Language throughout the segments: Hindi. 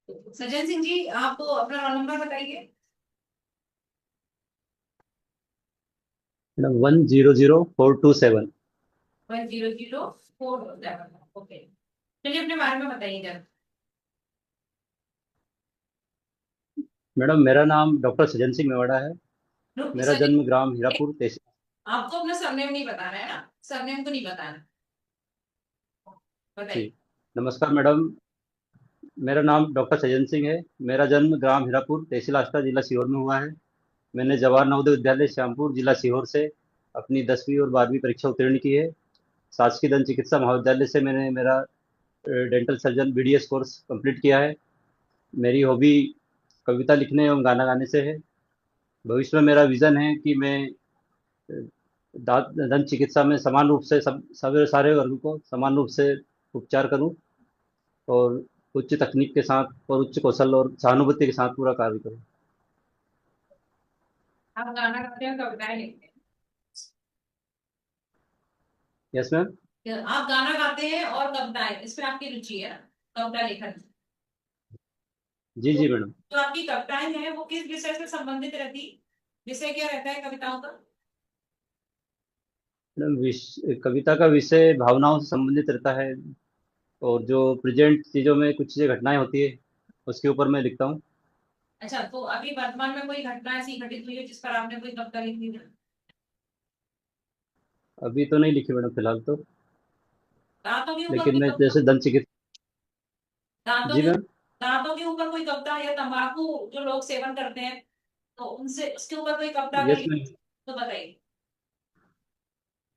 सज्जन सिंह जी, आप अपना रोल नंबर बताइए। मैडम 100427। 100427। ओके, चलिए अपने बारे में बताइए जरा। मैडम मेरा नाम डॉक्टर सज्जन सिंह मेवाड़ा है। मेरा सज्जन, जन्म ग्राम हीरापुर तहसील। आपको अपना सरनेम नहीं बताना है ना? सरनेम तो नहीं बताना। जी। बताइए। नमस्कार मैडम। मेरा नाम डॉक्टर सज्जन सिंह है। मेरा जन्म ग्राम हीरापुर तहसील आष्टा जिला सीहोर में हुआ है। मैंने जवाहर नवोदय विद्यालय श्यामपुर जिला सीहोर से अपनी 10वीं और 12वीं परीक्षा उत्तीर्ण की है। शासकीय दंत चिकित्सा महाविद्यालय से मैंने मेरा dental surgeon BDS course complete किया है। मेरी हॉबी कविता लिखने एवं गाना गाने से है। भविष्य में मेरा विजन है कि मैं दंत चिकित्सा में समान रूप से सब सभी सारे वर्गों को समान रूप से उपचार करूं और उच्च तकनीक के साथ और उच्च कौशल और सहानुभूति के साथ पूरा कार्य करूं। आप गाना गाते हैं, कविताएं लिखते यस मैम। हैं? आप गाना गाते हैं और कविताएं, इसमें आपकी रुचि है ना? कविता लेखन। जी तो जी मैडम। जो आपकी कविताएं हैं वो किस विषय से संबंधित रहती? विषय क्या रहता है कविताओं का? मैडम कविता का विषय भावनाओं से संबंधित रहता है और जो प्रेजेंट चीज़ों में कुछ चीज़ें घटनाएं होती है उसके ऊपर मैं लिखता हूँ। अच्छा, तो अभी वर्तमान में कोई घटना ऐसी घटित हुई है जिस पर आपने कोई कविता लिखी है? अभी तो नहीं लिखी मैडम फिलहाल तो। दांतों के ऊपर लेकिन कोई मैं कविता? जैसे दंत चिकित्सा। दांतों जी के मैम। दांतों के ऊपर कोई कविता या तंबाकू जो लोग सेवन करते हैं, तो उनसे उसके ऊपर कोई कविता अगर यस लिखी मैम। तो बताइए।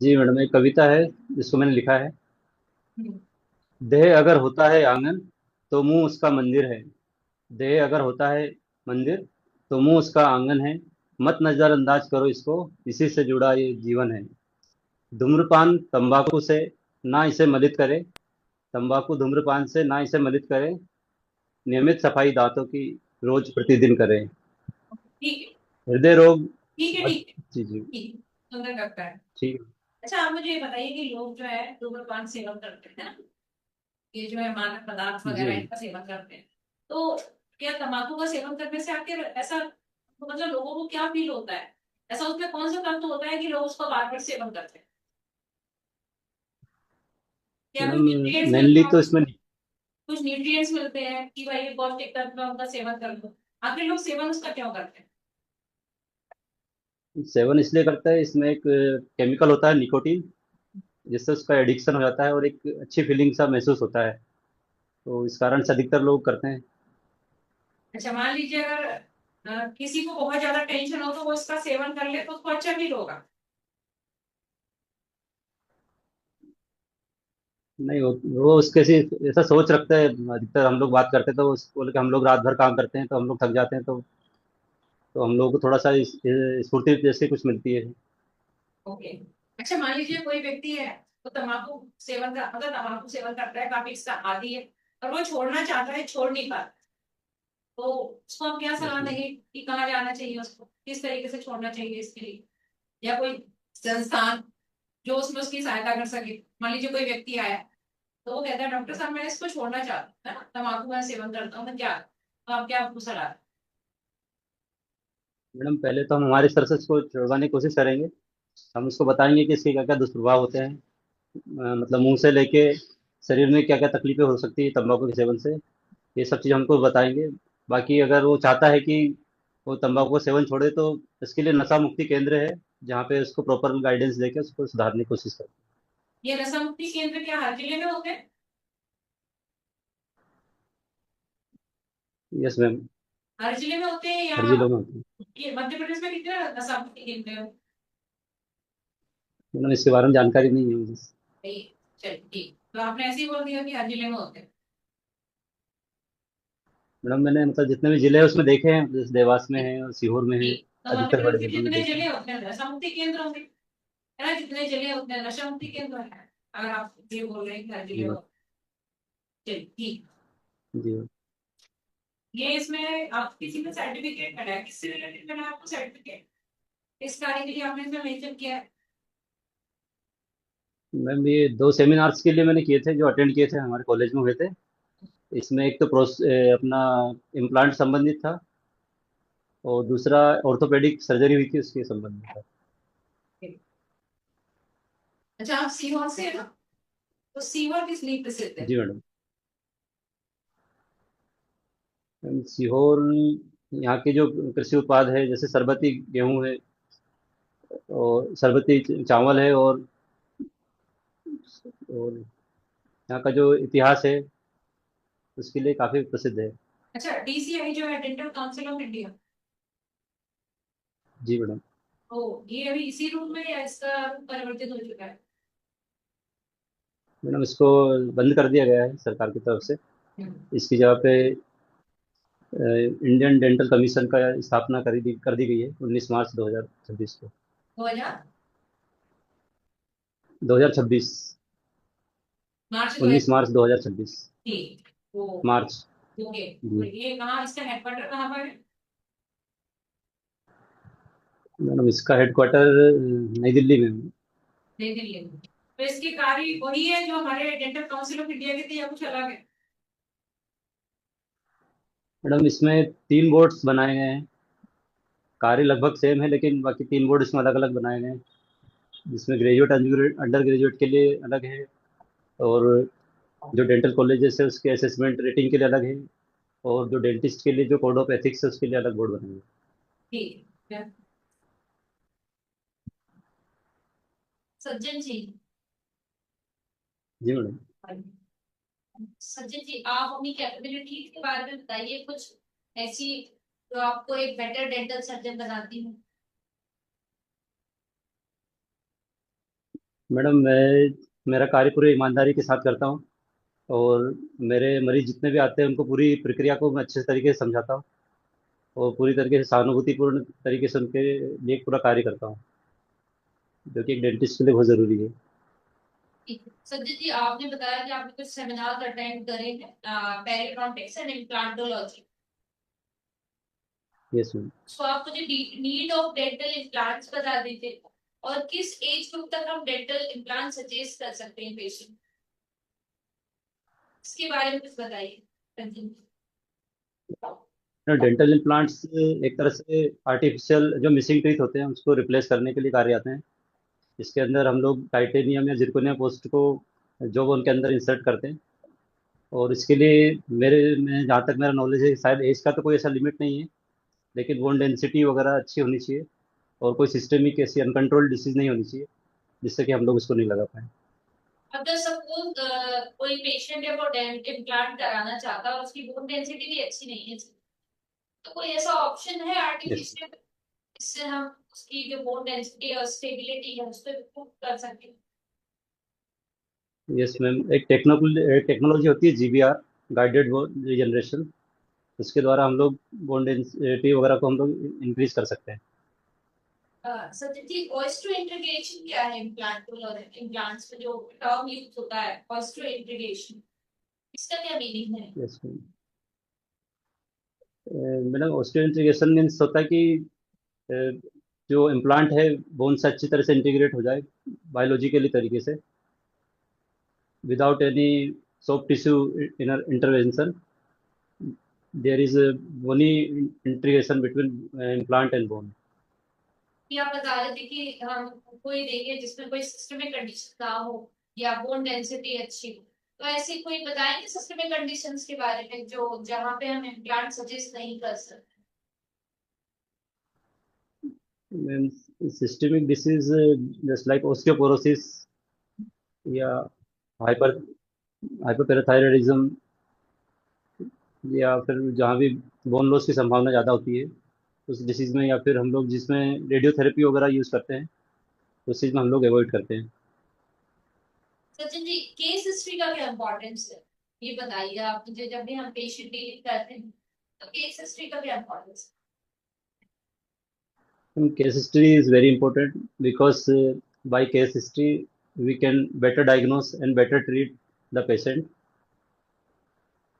जी मैडम एक कविता है जिसको मैंने लिखा है। हम्म। देह अगर होता है आंगन तो मुंह उसका मंदिर है। देह अगर होता है मंदिर तो मुंह उसका आंगन है। मत नजरअंदाज करो इसको, इसी से जुड़ा ये जीवन है। धूम्रपान तंबाकू से ना इसे मलित करे। तंबाकू धूम्रपान से ना इसे मलित करे। नियमित सफाई दांतों की रोज प्रतिदिन करें। ठीक है, हृदय रोग ठीक है, मत। ठीक है। जी जी। ठीक है, सुंदर कविता है। ठीक। अच्छा, आप मुझे ये बताइए कि लोग जो है धूम्रपान सेवन करते हैं ना, ये जो है मादक पदार्थ जी वगैरह मैम। इनका सेवन करते हैं, तो क्या तंबाकू का सेवन करने से आपके ऐसा, तो मतलब लोगों को क्या फील होता है? ऐसा उसमें कौन सा तत्व होता है कि लोग उसको बार बार सेवन करते हैं? क्या कुछ मैडम न्यूट्रिएंट्स मेनली मिलता है तो उसको? इसमें कुछ न्यूट्रिएंट्स मिलते हैं कि भाई ये पौष्टिक तत्व है, उनका सेवन कर लो। आखिर लोग सेवन उसका क्यों करते हैं? सेवन इसलिए करता है, इसमें एक केमिकल होता है निकोटीन, जिससे उसका एडिक्शन हो जाता है और एक अच्छी फीलिंग सा महसूस होता है। तो इस कारण से अधिकतर लोग करते हैं। अच्छा, मान लीजिए अगर किसी को बहुत ज्यादा टेंशन हो तो वो इसका सेवन कर ले तो उसको अच्छा फील होगा। नहीं वो उसके से ऐसा सोच रखते हैं। अधिकतर हम लोग बात करते हैं तो बोले कि हम लोग रात भर काम करते हैं तो हम लोग थक जाते हैं तो हम लोगों को थोड़ा सा स्फूर्ति जैसे कुछ मिलती है। ओके। अच्छा, मान लीजिए कोई व्यक्ति है, तो तंबाकू सेवन का मतलब तंबाकू सेवन करता है, काफी इसका आदी है, और वो छोड़ना चाहता है, छोड़ नहीं पाता, तो उसको हम क्या यस सलाह मैम। देंगे कि कहाँ जाना चाहिए, उसको किस तरीके से छोड़ना चाहिए इसके लिए, या कोई संस्थान जो उसमें उसकी सहायता कर सके? मान लीजिए कोई व्यक्ति आया, तो वो कहता है डॉक्टर साहब मैं इसको छोड़ना चाहता हूँ, है ना, तंबाकू का सेवन करता हूँ, मैं क्या, तो आप क्या आपको सलाह? मैडम पहले तो हम हमारी तरफ से इसको छुड़वाने की कोशिश करेंगे। हम उसको बताएंगे कि इसके क्या क्या दुष्प्रभाव होते हैं। मतलब मुंह से लेके शरीर में क्या क्या तकलीफें हो सकती है तंबाकू के सेवन से, ये सब चीज़ हमको बताएंगे। बाकी अगर वो चाहता है कि वो तंबाकू का सेवन छोड़े तो इसके लिए नशा मुक्ति केंद्र है, जहाँ पे उसको प्रॉपर गाइडेंस देके उसको सुधारने की कोशिश करें। ये नशा मुक्ति केंद्र क्या हर जिले में होते हैं? Yes ma'am. हर जिले में होते हैं या हर जिलों में होती है। ये मध्य प्रदेश में कितने नशा मुक्ति केंद्र हैं? मैडम इसके बारे में जानकारी नहीं है मुझे। नहीं, चलिए ठीक, तो आपने ऐसे ही बोल दिया कि हर जिले में होते हैं। मैडम मैंने मतलब जितने भी जिले हैं उसमें देखे हैं, जैसे देवास में ठीक, है और सीहोर में है। ठीक, तो मध्य अधिकतर बड़े प्रदेश के जिलों में जितने देखे जिले हैं। होते हैं नशा मुक्ति केंद्र होंगे, है ना? जितने जिले होते हैं नशा मुक्ति केंद्र है, अगर आप ये बोल रहे हैं कि हर जिले जी में मैम। होते हैं। चलिए ठीक। जी मैम। ये इसमें आप किसी में सर्टिफिकेट मिला है, किससे रिलेटेड मिला है आपको सर्टिफिकेट? इस कार्य के लिए आपने इसमें मेंशन किया है? मैम ये 2 सेमिनार्स के लिए मैंने किए थे जो अटेंड किए थे हमारे कॉलेज में हुए थे। इसमें एक तो अपना इम्प्लांट संबंधित था, और दूसरा ऑर्थोपेडिक सर्जरी हुई थी उसके संबंधित था। अच्छा, आप सीहोर से है ना? तो सीहोर किस लिए प्रसिद्ध है? जी मैडम। सीहोर, यहाँ के जो कृषि उत्पाद है, जैसे सरबती गेहूं है, और सरबती चावल है, और यहाँ का जो इतिहास है उसके लिए काफी प्रसिद्ध है। अच्छा, डीसीआई जो है डेंटल काउंसिल ऑफ इंडिया, जी मैडम। ओ ये अभी इसी रूप में या इसका रूप परिवर्तित हो चुका है? मैडम, इसको बंद कर दिया गया है सरकार की तरफ से। हम्म। इसकी जगह पे इंडियन डेंटल कमीशन का स्थापना कर दी गई है 19 मार्च 2026 को। 2000 2026। मार्च 19 मार्च 2026। ठीक, वो मार्च। ओके। तो जी ये कहाँ, इसका हेडक्वार्टर कहाँ पर है? मैडम, इसका हेडक्वार्टर नई दिल्ली में है। नई दिल्ली में। तो इसकी कार्य वही है जो हमारे डेंटल काउंसिल ऑफ इंडिया की थी, या कुछ अलग है? मैडम, इसमें 3 बोर्ड्स बनाए गए हैं। कार्य लगभग सेम है, लेकिन बाकी 3 बोर्ड इसमें अलग अलग बनाए गए हैं, जिसमें ग्रेजुएट अंडर ग्रेजुएट के लिए अलग है, और जो डेंटल कॉलेजेस है उसके असेसमेंट रेटिंग के लिए अलग है, और जो डेंटिस्ट के लिए जो कोड ऑफ एथिक्स है उसके लिए अलग बोर्ड बनाए हैं। ठीक है। सज्जन जी, जी मैडम। सज्जन जी, आप अपनी कैपेबिलिटी के बारे में बताइए कुछ ऐसी जो आपको एक बेटर डेंटल सर्जन बनाती हूँ। मैडम, मैं मेरा कार्य पूरी ईमानदारी के साथ करता हूँ, और मेरे मरीज जितने भी आते हैं उनको पूरी प्रक्रिया को मैं अच्छे तरीके से समझाता हूँ, और पूरी तरीके से सहानुभूतिपूर्ण तरीके से उनके लिए पूरा कार्य करता हूँ, जो कि एक डेंटिस्ट के लिए बहुत ज़रूरी है। ठीक है। सज्जन जी, आपने बताया कि आपने कुछ सेमिनार अटेंड करे हैं periodontics and implantology. Yes ma'am. So आप मुझे नीड ऑफ डेंटल इम्प्लांट्स बता दीजिए, और किस एज ग्रुप तक हम डेंटल इम्प्लांट सजेस्ट कर सकते हैं पेशेंट, इसके बारे में कुछ बताइए। कंटिन्यू। डेंटल इम्प्लांट्स एक तरह से आर्टिफिशियल जो मिसिंग टीथ होते हैं उसको रिप्लेस करने के लिए कार्य आते हैं। इसके अंदर हम लोग टाइटेनियम या जिरकोनिया पोस्ट को जो वो उनके अंदर इंसर्ट करते हैं, और इसके लिए मेरे में जहाँ तक मेरा नॉलेज है, शायद एज का तो कोई ऐसा लिमिट नहीं है, लेकिन बोन डेंसिटी वगैरह अच्छी होनी चाहिए, और कोई सिस्टेमिक ऐसी अनकंट्रोल्ड डिसीज नहीं होनी चाहिए जिससे कि हम लोग उसको नहीं लगा पाए। अगर सपोज कोई पेशेंट है वो डेंट इम्प्लांट कराना चाहता है और उसकी बोन डेंसिटी भी अच्छी नहीं है, तो कोई ऐसा ऑप्शन है यस। आर्टिफिशियल जिससे हम उसकी जो बोन डेंसिटी और स्टेबिलिटी है उस पर इम्प्रूव कर सकें? यस मैम, एक टेक्नोलॉजी होती है जीबीआर, गाइडेड बोन रीजनरेशन। उसके द्वारा हम लोग बोन डेंसिटी वगैरह को हम लोग इंक्रीज कर सकते हैं। सत्य जी, ऑस्टियो इंटीग्रेशन क्या है इम्प्लांट और इम्प्लांट्स में जो टर्म यूज होता है ऑस्टियो इंटीग्रेशन, इसका क्या मीनिंग है? Yes ma'am. मैडम, ऑस्टियोइंटीग्रेशन मीन्स होता है कि अ, जो इम्प्लांट है बोन से अच्छी तरह से इंटीग्रेट हो जाए बायोलॉजिकली तरीके से, without any soft tissue intervention. There is bony integration between implant and bone. कि आप बता रहे थे कि हम कोई देंगे जिसमें कोई सिस्टमिक कंडीशन ना हो या बोन डेंसिटी अच्छी हो, तो ऐसी कोई बताएंगे सिस्टमिक कंडीशंस के बारे में जो जहाँ पे हम इम्प्लांट सजेस्ट नहीं कर सकते? Systemic disease just like osteoporosis, या हाइपर हाइपरपैराथायरॉयडिज्म, या फिर जहाँ भी बोन लॉस की संभावना ज़्यादा होती है उस डिसीज़ में, या फिर हम लोग जिसमें रेडियोथेरेपी वगैरह यूज़ करते हैं उस चीज़ में हम लोग अवॉइड करते हैं। सचिन जी, केस हिस्ट्री का क्या इम्पोर्टेंस है, ये बताइए आप मुझे, जब भी हम पेशेंट डील करते हैं तो केस हिस्ट्री का क्या importance Case history is very important because by case history we can better diagnose and better treat the patient.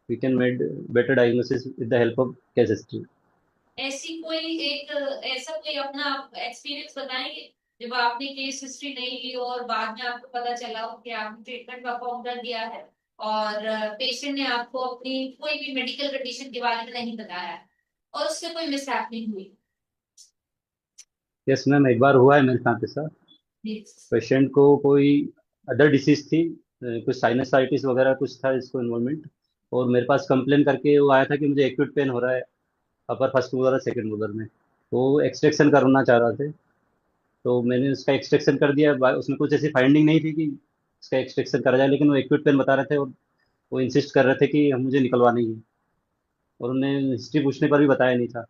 We can make better diagnosis with the help of case history. है? ऐसी कोई एक ऐसा कोई अपना एक्सपीरियंस बताएंगे जब आपने केस हिस्ट्री नहीं ली और बाद में आपको पता चला हो कि आपने ट्रीटमेंट परफॉर्म कर दिया है और पेशेंट ने आपको अपनी कोई भी मेडिकल कंडीशन के बारे में नहीं बताया और उससे कोई मिसहैपनिंग हुई। यस मैम, एक बार हुआ है मेरे साथ ऐसा। जी। पेशेंट को कोई अदर डिसीज थी, कुछ साइनसाइटिस वगैरह कुछ था इसको इन्वॉल्वमेंट। और मेरे पास कंप्लेन करके वो आया था कि मुझे एक्यूट पेन हो रहा है अपर फर्स्ट मोलर और सेकंड मोलर में। वो एक्सट्रैक्शन करना चाह रहा थे, तो मैंने उसका एक्सट्रैक्शन कर दिया। उसमें कुछ ऐसी फाइंडिंग नहीं थी कि उसका एक्सट्रैक्शन करा जाए, लेकिन वो एक्यूट पेन बता रहे थे और वो इंसिस्ट कर रहे थे कि हम मुझे निकलवानी है। और उन्हें हिस्ट्री पूछने पर भी बताया नहीं था।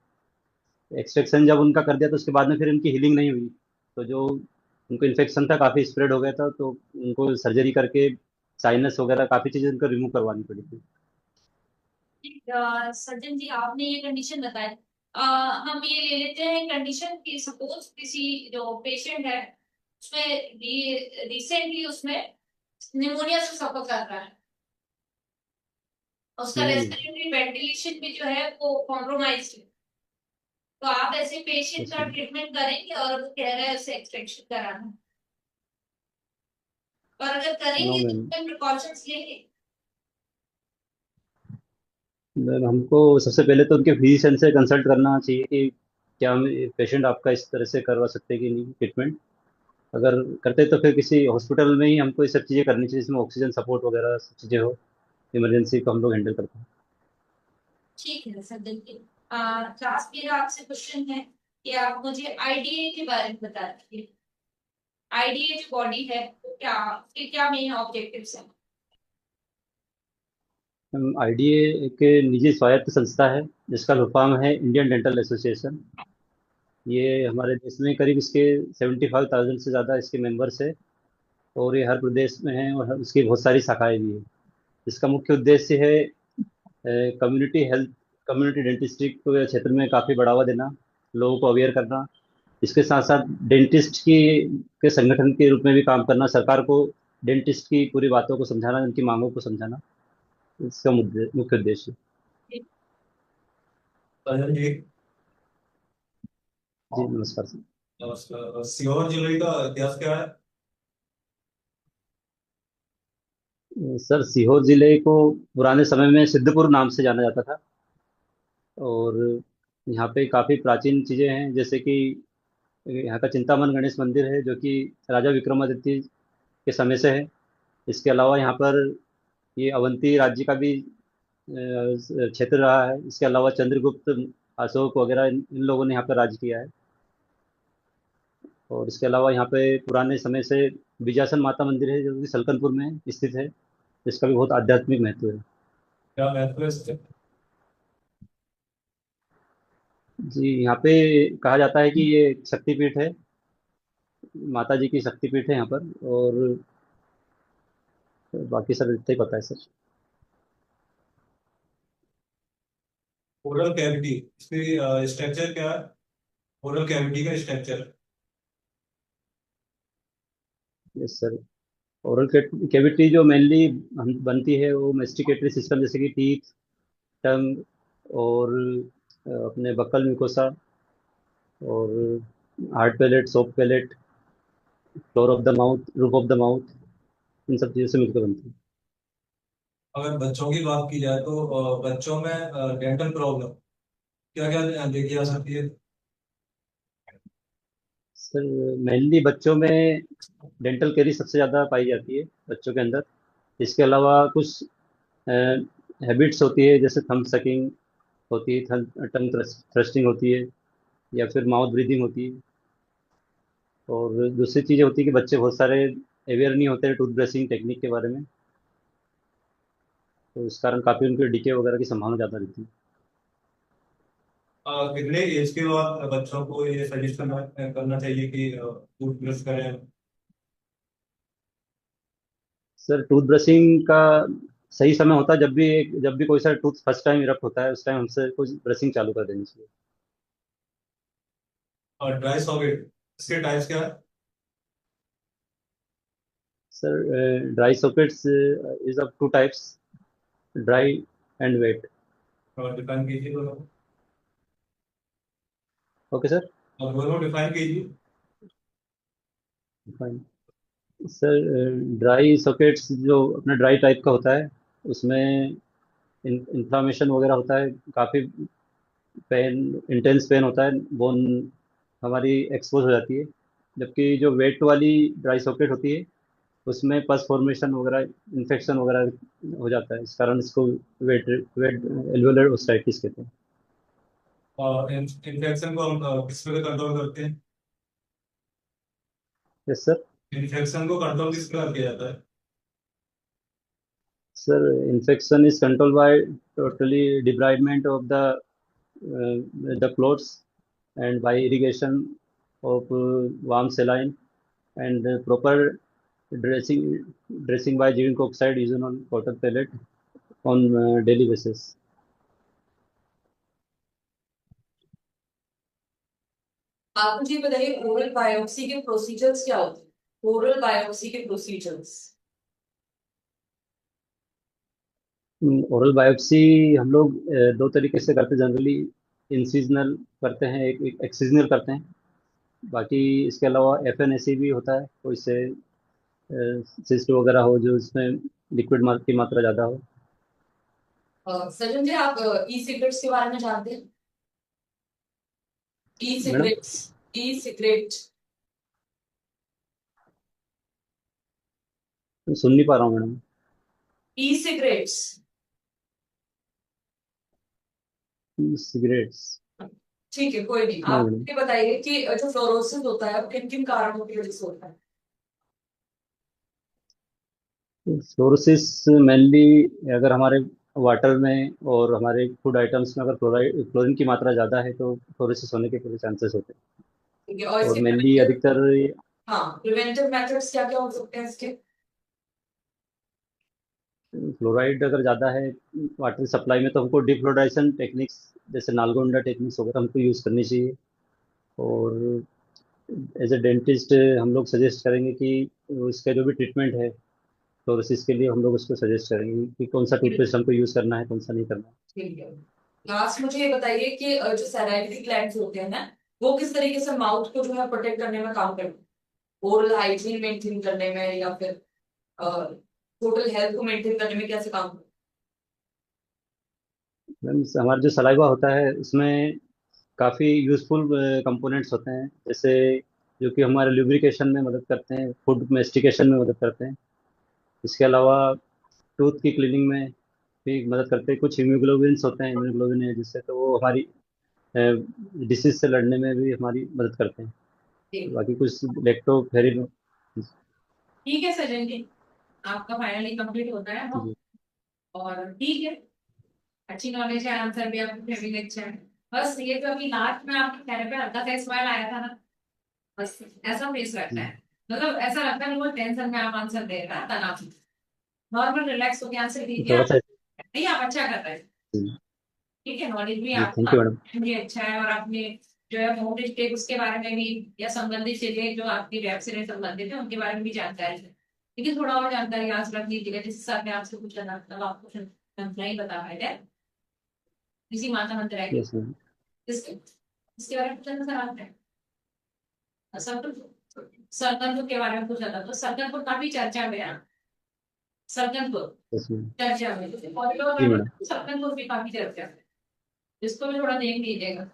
एक्सट्रैक्शन जब उनका कर दिया तो उसके बाद में फिर उनकी हीलिंग नहीं हुई। तो जो उनको इन्फेक्शन था काफ़ी स्प्रेड हो गया था, तो उनको सर्जरी करके साइनस वगैरह काफ़ी चीज़ें उनको रिमूव करवानी पड़ी थी। सर्जन जी, आपने ये कंडीशन बताई। हम ये ले लेते हैं कंडीशन की, सपोज किसी जो पेशेंट है उसमें रिसेंटली उसमें निमोनिया से सफर कर रहा है, उसका हम्म। रेस्पिरेटरी वेंटिलेशन भी जो है वो कॉम्प्रोमाइज है। तो आप ऐसे पेशेंट यस का मैम। ट्रीटमेंट करेंगे और वो कह रहे हैं उसे एक्सट्रैक्शन कराना है। और अगर नो करेंगे मैम। तो प्रिकॉशंस लेंगे। मैम, हमको सबसे पहले तो उनके फिजिशियन से कंसल्ट करना चाहिए कि क्या हम पेशेंट आपका इस तरह से करवा सकते हैं कि नहीं ट्रीटमेंट। अगर करते तो फिर किसी हॉस्पिटल में ही हमको ये सब चीज़ें करनी चाहिए, जिसमें ऑक्सीजन सपोर्ट वगैरह सब चीज़ें हो। इमरजेंसी को हम लोग हैंडल करते हैं। ठीक है सर, देखिए लास्ट मेरा आपसे क्वेश्चन है कि आप मुझे आईडीए के बारे में बता दीजिए। आईडीए जो बॉडी है वो क्या, उसके क्या मेन ऑब्जेक्टिव्स हैं। आईडीए एक निजी स्वायत्त संस्था है जिसका फुल है इंडियन डेंटल एसोसिएशन। ये हमारे देश में करीब इसके 75,000 से ज़्यादा इसके मेंबर्स है। और ये हर प्रदेश में है और इसकी बहुत सारी शाखाएं भी है। इसका मुख्य उद्देश्य है कम्युनिटी हेल्थ, कम्युनिटी डेंटिस्ट्री को क्षेत्र में काफ़ी बढ़ावा देना, लोगों को अवेयर करना। इसके साथ साथ डेंटिस्ट की के संगठन के रूप में भी काम करना, सरकार को डेंटिस्ट की पूरी बातों को समझाना, उनकी मांगों को समझाना, इसका मुख्य उद्देश्य। साजन जी, जी नमस्कार सर। नमस्कार। सीहोर जिले का इतिहास क्या है? सर, सीहोर जिले को पुराने समय में सिद्धपुर नाम से जाना जाता था। और यहाँ पे काफ़ी प्राचीन चीज़ें हैं, जैसे कि यहाँ का चिंतामन गणेश मंदिर है जो कि राजा विक्रमादित्य के समय से है। इसके अलावा यहाँ पर ये अवंती राज्य का भी क्षेत्र रहा है। इसके अलावा चंद्रगुप्त, अशोक वगैरह इन लोगों ने यहाँ पर राज किया है। और इसके अलावा यहाँ पे पुराने समय से विजासन माता मंदिर है जो कि सलकनपुर में स्थित है, जिसका भी बहुत आध्यात्मिक महत्व है। क्या महत्व है इसके? जी, यहाँ पे कहा जाता है कि ये एक शक्तिपीठ है, माता जी की शक्तिपीठ है यहाँ पर। और बाकी सर इतना ही पता है सर। ओरल कैविटी, इसकी स्ट्रक्चर क्या है? ओरल कैविटी का structure. Yes sir. Oral cavity जो मेनली बनती है वो मेस्टिकेटरी सिस्टम, जैसे कि टीथ, टंग, और अपने बक्कल म्यूकोसा, और hard palate, soft palate, floor of the mouth, roof of the mouth, इन सब चीज़ों से मिलकर बनती है। अगर बच्चों की बात की जाए तो बच्चों में डेंटल प्रॉब्लम क्या क्या देखी जा सकती है? सर, मेनली बच्चों में डेंटल कैरी सबसे ज़्यादा पाई जाती है बच्चों के अंदर। इसके अलावा कुछ हैबिट्स होती है, जैसे थंब सकिंग होती है, टंग थ्रस्टिंग होती है, या फिर माउथ ब्रीदिंग होती है। और दूसरी चीज़ होती है कि बच्चे बहुत सारे अवेयर नहीं होते टूथ ब्रशिंग टेक्निक के बारे में, तो इस कारण काफ़ी उनके डिके वगैरह की संभावना ज़्यादा रहती है। कितने एज के बाद बच्चों को ये सजेस्ट करना करना चाहिए कि टूथब्रश करें? सर, टूथ ब्रशिंग का सही समय होता है जब भी कोई सा टूथ फर्स्ट टाइम इरप्ट होता है, उस टाइम हमसे कुछ ब्रशिंग चालू कर देनी चाहिए। और ड्राई सॉकेट, इसके टाइप्स क्या है? Sir, dry sockets is of two types, dry and wet. और डिफाइन कीजिए दोनों। Okay sir. और दोनों डिफाइन कीजिए। फाइन। सर, ड्राई सॉकेट्स जो अपना ड्राई टाइप का होता है, उसमें इन्फ्लामेशन वगैरह होता है, काफ़ी पेन, इंटेंस पेन होता है, बोन हमारी एक्सपोज हो जाती है। जबकि जो वेट वाली ड्राई सॉकेट होती है उसमें पस फॉर्मेशन वगैरह, इन्फेक्शन वगैरह हो जाता है, इस कारण इसको वेट वेट एल्वुलर ओस्टाइटिस कहते हैं। इन्फेक्शन को हम किस तरह कंट्रोल करते हैं? Yes sir. इन्फेक्शन को कंट्रोल किस तरह किया जाता है? Sir, infection is control by totally debridement of the clothes and by irrigation of warm saline and proper dressing dressing by zinc oxide used on cotton pellet on daily basis. आप मुझे बताइए ओरल बायोप्सी के प्रोसीजर्स क्या होते हैं? ओरल बायोप्सी के प्रोसीजर्स। ओरल बायोप्सी हम लोग दो तरीके से करते हैं जनरली। इंसिजनल करते हैं, एक एक्सिजनल करते हैं। बाकी इसके अलावा एफएनएसी भी होता है, कोई से सिस्ट वगैरह हो जो इसमें लिक्विड की मात्रा ज़्यादा हो। सचिन जी, आप ई सिगरेट्स के बारे में जानते हैं? ई मैडम, सिगरेट्स, ई सिगरेट। सुन नहीं पा रहा हूँ मैडम। ई सिगरेट्स। सिगरेट्स। ठीक है, कोई नहीं। हाँ आप मैडम। ये बताइए कि जो फ्लोरोसिस होता है वो किन किन कारणों की वजह से होता है? फ्लोरोसिस मेनली अगर हमारे वाटर में और हमारे फूड आइटम्स में अगर क्लोरीन की मात्रा ज़्यादा है तो फ्लोरोसिस होने के पूरे चांसेस होते ठीक है, और हैं। और इसके मेनली अधिकतर हाँ, प्रिवेंटिव मेथड्स क्या क्या हो सकते हैं इसके? फ्लोराइड अगर ज़्यादा है वाटर सप्लाई में तो हमको डिफ्लोराइजेशन टेक्निक्स जैसे नालगोंडा टेक्निक्स वगैरह हमको यूज़ करनी चाहिए। और एज ए डेंटिस्ट हम लोग सजेस्ट करेंगे कि इसका जो भी ट्रीटमेंट है फ्लोरोसिस के लिए हम लोग उसको सजेस्ट करेंगे कि कौन सा टूथपेस्ट हमको यूज़ करना है, कौन सा नहीं करना है। ठीक है। लास्ट मुझे ये बताइए कि जो सैलाइवरी ग्लैंड्स होते हैं ना, वो किस तरीके से माउथ को जो है प्रोटेक्ट करने में काम करते हैं? ओरल हाइजीन मेंटेन करने में या फिर टोटल हेल्थ को मेंटेन करने में कैसे काम करते मैम, हमारा जो सलाइवा होता है उसमें काफ़ी यूज़फुल कंपोनेंट्स होते हैं, जैसे जो कि हमारे ल्यूब्रिकेशन में मदद करते हैं, फूड मेस्टिकेशन में मदद करते हैं। इसके अलावा टूथ की क्लीनिंग में भी मदद करते हैं। कुछ हीमोग्लोबिन्स होते हैं, इम्यूनोग्लोबिन है जिससे, तो वो हमारी डिसीज से लड़ने में भी हमारी मदद करते हैं। हैं? बाकी कुछ लेक्टोफेरिन। ठीक है सजन जी, आपका फाइनली कंप्लीट होता है वो। जी। और ठीक है, अच्छी नॉलेज है, आंसर भी आपकी फीलिंग अच्छा है। बस ये तो अभी लास्ट में आपके चेहरे पे हल्का सा स्माइल आया था ना, बस ऐसा फेस रखना है। मतलब ऐसा लगता है वो टेंशन में आप आंसर दे रहा है, तनाव। नॉर्मल रिलैक्स होकर आंसर दीजिए थोड़ा आप। सा। नहीं, आप अच्छा कर रहे हैं। जी। ठीक है, नॉलेज भी जी, थैंक आपका यू मैडम। भी अच्छा है। और आपने जो है होम स्टे उसके बारे में भी या संबंधित चीजें जो आपकी वेब से संबंधित है उनके बारे में भी जानकारी है। लेकिन थोड़ा और जानकारी आज रख लीजिएगा, जिस हिसाब से आपसे कुछ करना मतलब आपको नहीं बता पाए थे इसी माता मंत्र है यस मैम। इसके इसके बारे में कुछ सर आपने सरकनपुर के बारे में पूछा था, तो सरकनपुर काफी चर्चा में है। सरकनपुर यस मैम। चर्चा में जी मैडम। सरकनपुर भी काफी चर्चा में, इसको भी थोड़ा देख लीजिएगा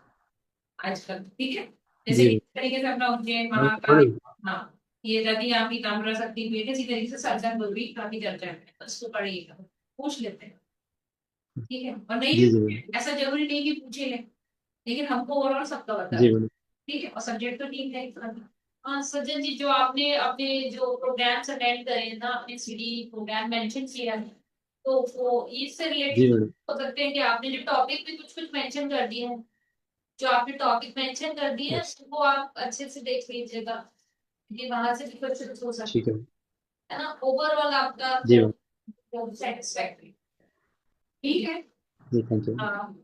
आजकल। ठीक है, जैसे जी इस तरीके से अपना उज्जैन महाकाल। मैडम। हाँ, ये यदि आपकी काम कर सकती हुई इसी तरीके से सरकनपुर भी काफी चर्चा में है, उसको पढ़िएगा, पूछ लेते हैं। ठीक है, और नहीं जी जी भी मैडम। ऐसा जरूरी नहीं कि पूछे ले, लेकिन हमको ओवरऑल सबका बता जी है। मैडम। ठीक है, और सब्जेक्ट तो ठीक है। हाँ सज्जन जी, जो आपने अपने जो प्रोग्राम्स अटेंड करे हैं ना, अपने सीडी प्रोग्राम मेंशन किया है, तो वो इससे जी रिलेटेड मैडम। हो सकते हैं कि आपने जो टॉपिक भी कुछ कुछ मेंशन कर दिए हैं, जो आपने टॉपिक मेंशन कर दिए हैं यस। वो आप अच्छे से देख लीजिएगा, ये वहां से भी कुछ हो सकता ठीक है। है ना। ओवरऑल आपका जी मैम। सेटिस्फैक्ट्री। ठीक है। जी, थैंक यू। हाँ।